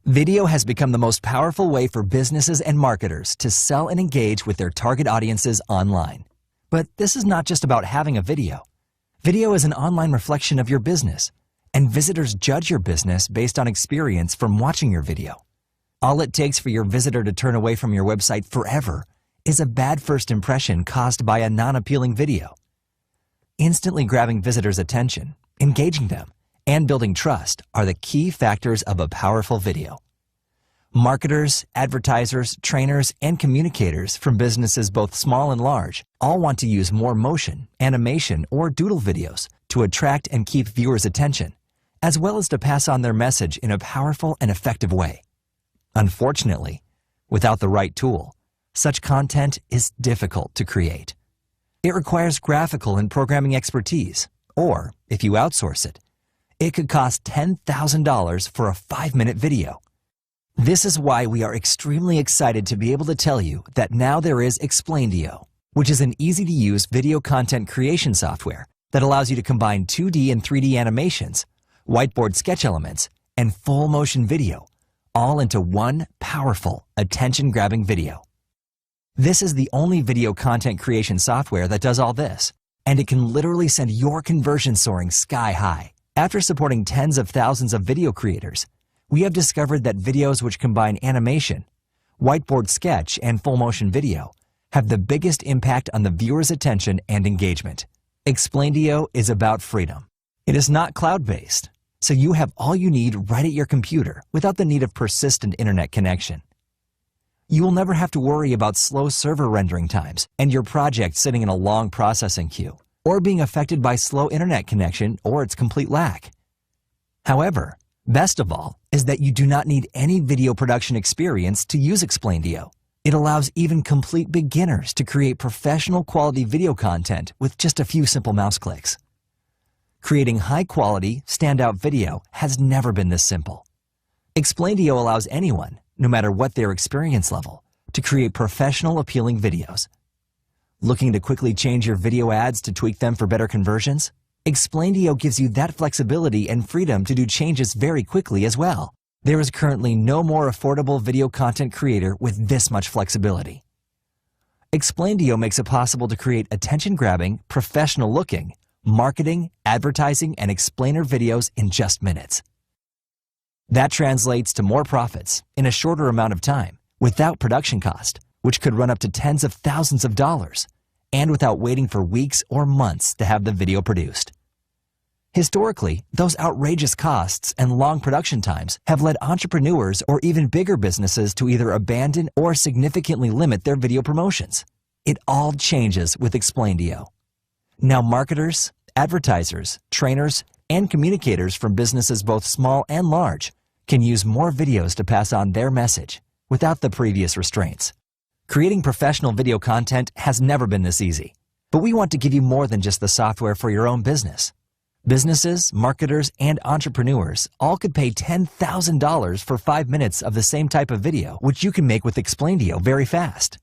Video has become the most powerful way for businesses and marketers to sell and engage with their target audiences online. But this is not just about having a video. Video is an online reflection of your business, and visitors judge your business based on experience from watching your video. All it takes for your visitor to turn away from your website forever is a bad first impression caused by a non-appealing video. Instantly grabbing visitors' attention, engaging them, and building trust are the key factors of a powerful video. Marketers, advertisers, trainers, and communicators from businesses both small and large all want to use more motion, animation, or doodle videos to attract and keep viewers' attention, as well as to pass on their message in a powerful and effective way. Unfortunately, without the right tool, such content is difficult to create. It requires graphical and programming expertise, or, if you outsource it, it could cost $10,000 for a 5-minute video. This is why we are extremely excited to be able to tell you that now there is Explaindo, which is an easy-to-use video content creation software that allows you to combine 2D and 3D animations, whiteboard sketch elements, and full motion video, all into one powerful, attention-grabbing video. This is the only video content creation software that does all this, and it can literally send your conversion soaring sky high. After supporting tens of thousands of video creators, we have discovered that videos which combine animation, whiteboard sketch, and full motion video have the biggest impact on the viewer's attention and engagement. Explaindo is about freedom. It is not cloud-based, so you have all you need right at your computer without the need of persistent internet connection. You will never have to worry about slow server rendering times and your project sitting in a long processing queue, or being affected by slow internet connection or its complete lack. However, best of all is that you do not need any video production experience to use Explaindo. It allows even complete beginners to create professional quality video content with just a few simple mouse clicks. Creating high-quality, standout video has never been this simple. Explaindo allows anyone, no matter what their experience level, to create professional, appealing videos. Looking to quickly change your video ads to tweak them for better conversions? Explaindo gives you that flexibility and freedom to do changes very quickly as well. There is currently no more affordable video content creator with this much flexibility. Explaindo makes it possible to create attention-grabbing, professional-looking, marketing, advertising, and explainer videos in just minutes. That translates to more profits in a shorter amount of time, without production cost, which could run up to tens of thousands of dollars, and without waiting for weeks or months to have the video produced. Historically, those outrageous costs and long production times have led entrepreneurs or even bigger businesses to either abandon or significantly limit their video promotions. It all changes with Explaindo. Now marketers, advertisers, trainers, and communicators from businesses both small and large can use more videos to pass on their message without the previous restraints. Creating professional video content has never been this easy, but we want to give you more than just the software for your own business. Businesses, marketers, and entrepreneurs all could pay $10,000 for 5 minutes of the same type of video, which you can make with Explaindo very fast.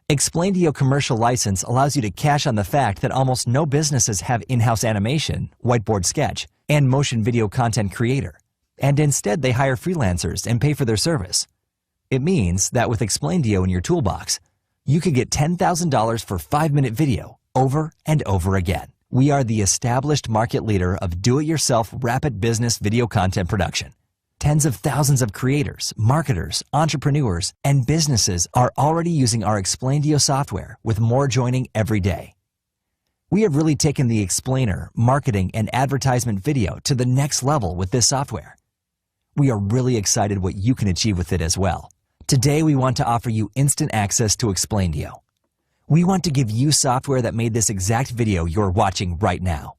Explaindo commercial license allows you to cash on the fact that almost no businesses have in-house animation, whiteboard sketch, and motion video content creator, and instead they hire freelancers and pay for their service. It means that with Explaindo in your toolbox, you could get $10,000 for 5-minute video over and over again. We are the established market leader of do-it-yourself rapid business video content production. Tens of thousands of creators, marketers, entrepreneurs, and businesses are already using our Explaindo software, with more joining every day. We have really taken the explainer, marketing, and advertisement video to the next level with this software. We are really excited what you can achieve with it as well. Today, we want to offer you instant access to Explaindo. We want to give you software that made this exact video you're watching right now.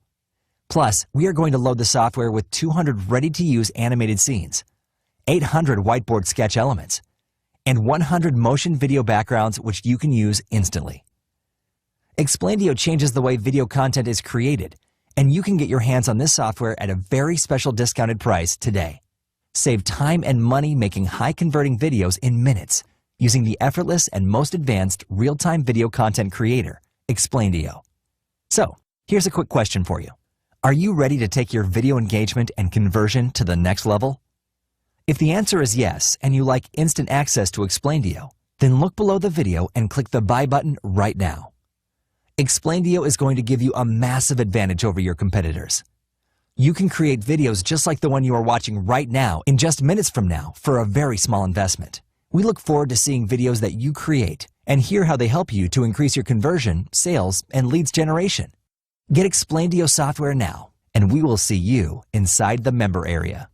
Plus, we are going to load the software with 200 ready-to-use animated scenes, 800 whiteboard sketch elements, and 100 motion video backgrounds which you can use instantly. Explaindo changes the way video content is created, and you can get your hands on this software at a very special discounted price today. Save time and money making high-converting videos in minutes using the effortless and most advanced real-time video content creator, Explaindo. So, here's a quick question for you. Are you ready to take your video engagement and conversion to the next level? If the answer is yes and you like instant access to Explaindo, then look below the video and click the buy button right now. Explaindo is going to give you a massive advantage over your competitors. You can create videos just like the one you are watching right now in just minutes from now for a very small investment. We look forward to seeing videos that you create and hear how they help you to increase your conversion, sales, and leads generation. Get Explaindo software now, and we will see you inside the member area.